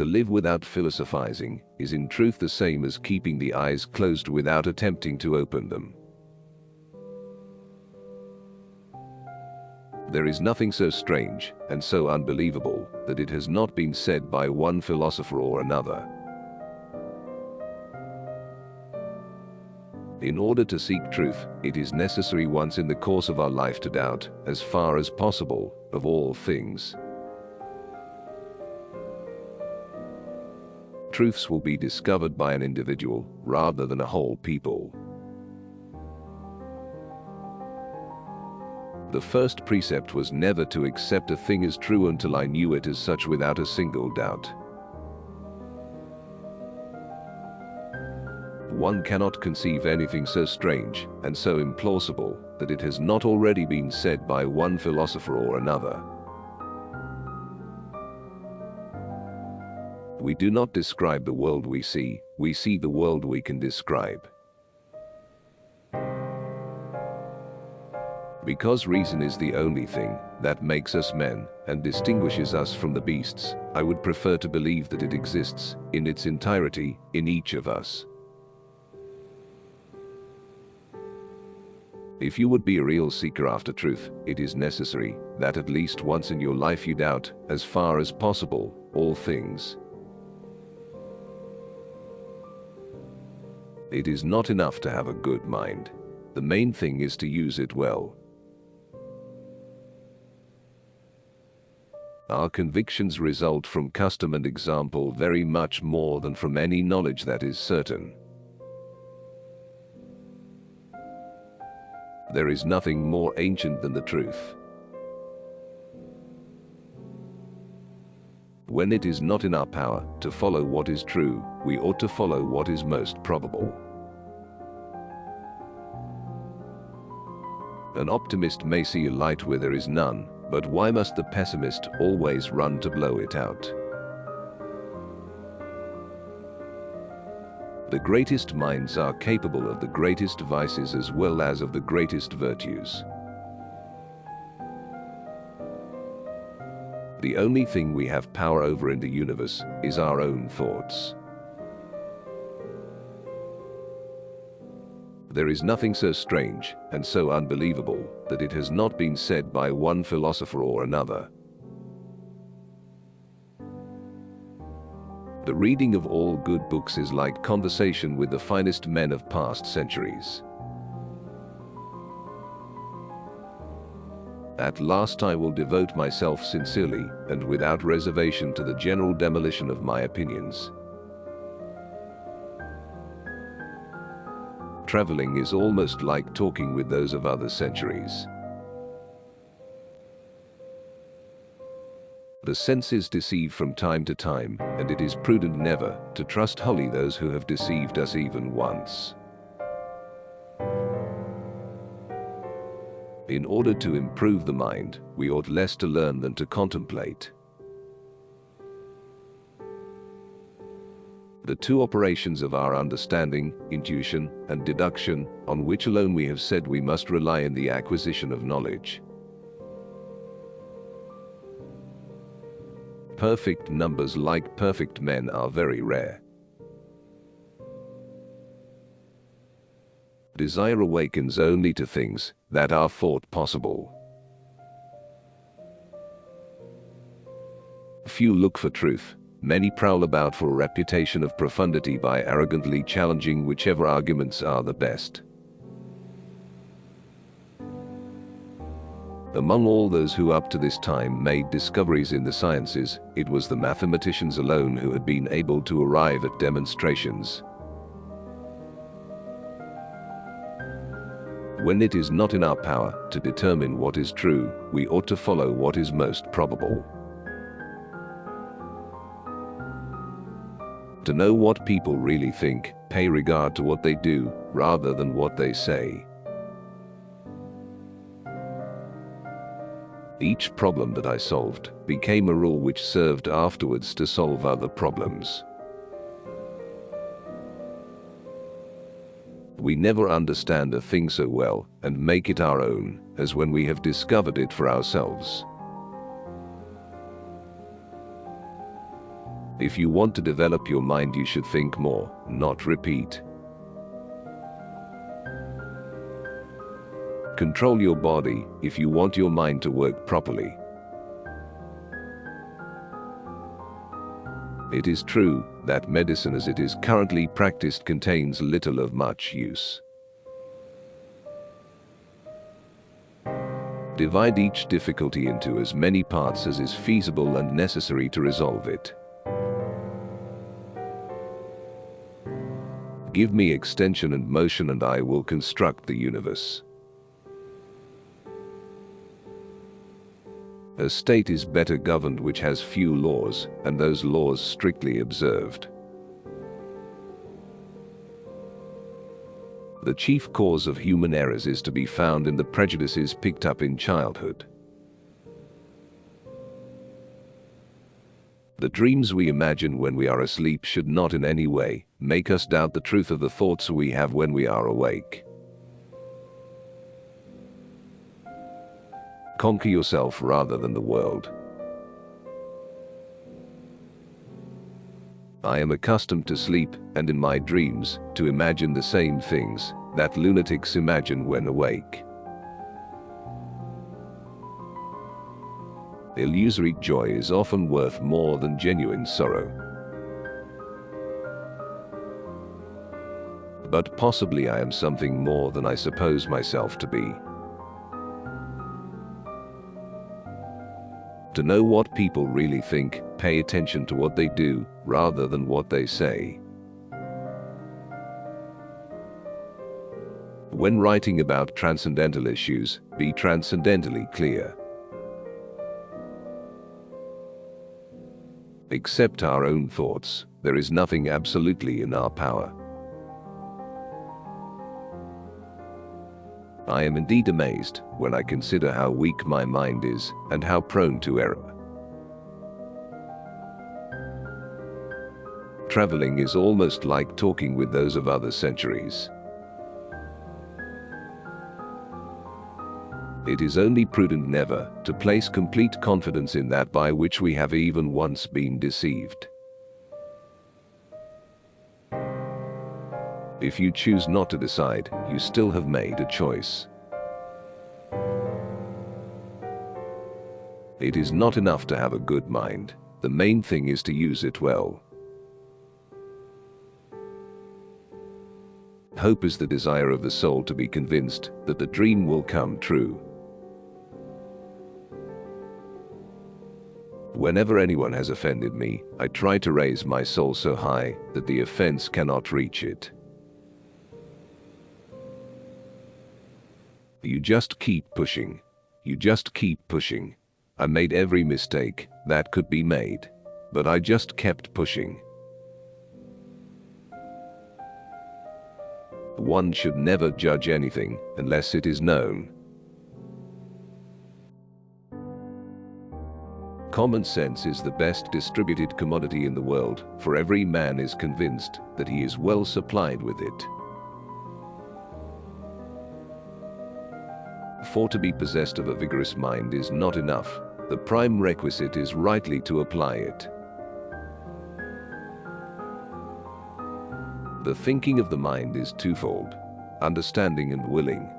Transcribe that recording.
To live without philosophizing is in truth the same as keeping the eyes closed without attempting to open them. There is nothing so strange and so unbelievable that it has not been said by one philosopher or another. In order to seek truth, it is necessary once in the course of our life to doubt, as far as possible, of all things. Truths will be discovered by an individual rather than a whole people. The first precept was never to accept a thing as true until I knew it as such without a single doubt. One cannot conceive anything so strange and so implausible that it has not already been said by one philosopher or another. We do not describe the world we see the world we can describe. Because reason is the only thing that makes us men and distinguishes us from the beasts, I would prefer to believe that it exists in its entirety in each of us. If you would be a real seeker after truth, it is necessary that at least once in your life you doubt, as far as possible, all things. It is not enough to have a good mind. The main thing is to use it well. Our convictions result from custom and example very much more than from any knowledge that is certain. There is nothing more ancient than the truth. When it is not in our power to follow what is true, we ought to follow what is most probable. An optimist may see a light where there is none, but why must the pessimist always run to blow it out? The greatest minds are capable of the greatest vices as well as of the greatest virtues. The only thing we have power over in the universe is our own thoughts. There is nothing so strange and so unbelievable that it has not been said by one philosopher or another. The reading of all good books is like conversation with the finest men of past centuries. At last I will devote myself sincerely and without reservation to the general demolition of my opinions. Traveling is almost like talking with those of other centuries. The senses deceive from time to time, and it is prudent never to trust wholly those who have deceived us even once. In order to improve the mind, we ought less to learn than to contemplate. The two operations of our understanding, intuition and deduction, on which alone we have said we must rely in the acquisition of knowledge. Perfect numbers like perfect men are very rare. Desire awakens only to things that are thought possible. Few look for truth. Many prowl about for a reputation of profundity by arrogantly challenging whichever arguments are the best. Among all those who up to this time made discoveries in the sciences, it was the mathematicians alone who had been able to arrive at demonstrations. When it is not in our power to determine what is true, we ought to follow what is most probable. To know what people really think, pay regard to what they do, rather than what they say. Each problem that I solved became a rule which served afterwards to solve other problems. We never understand a thing so well and make it our own as when we have discovered it for ourselves. If you want to develop your mind, you should think more, not repeat. Control your body if you want your mind to work properly. It is true that medicine as it is currently practiced contains little of much use. Divide each difficulty into as many parts as is feasible and necessary to resolve it. Give me extension and motion and I will construct the universe. A state is better governed which has few laws, and those laws strictly observed. The chief cause of human errors is to be found in the prejudices picked up in childhood. The dreams we imagine when we are asleep should not in any way make us doubt the truth of the thoughts we have when we are awake. Conquer yourself rather than the world. I am accustomed to sleep, and in my dreams, to imagine the same things that lunatics imagine when awake. Illusory joy is often worth more than genuine sorrow. But possibly I am something more than I suppose myself to be. To know what people really think, pay attention to what they do, rather than what they say. When writing about transcendental issues, be transcendentally clear. Except our own thoughts, there is nothing absolutely in our power. I am indeed amazed when I consider how weak my mind is and how prone to error. Traveling is almost like talking with those of other centuries. It is only prudent never to place complete confidence in that by which we have even once been deceived. If you choose not to decide, you still have made a choice. It is not enough to have a good mind. The main thing is to use it well. Hope is the desire of the soul to be convinced that the dream will come true. Whenever anyone has offended me, I try to raise my soul so high that the offense cannot reach it. You just keep pushing. You just keep pushing. I made every mistake that could be made, but I just kept pushing. One should never judge anything unless it is known. Common sense is the best distributed commodity in the world, for every man is convinced that he is well supplied with it. For to be possessed of a vigorous mind is not enough. The prime requisite is rightly to apply it. The thinking of the mind is twofold: understanding and willing.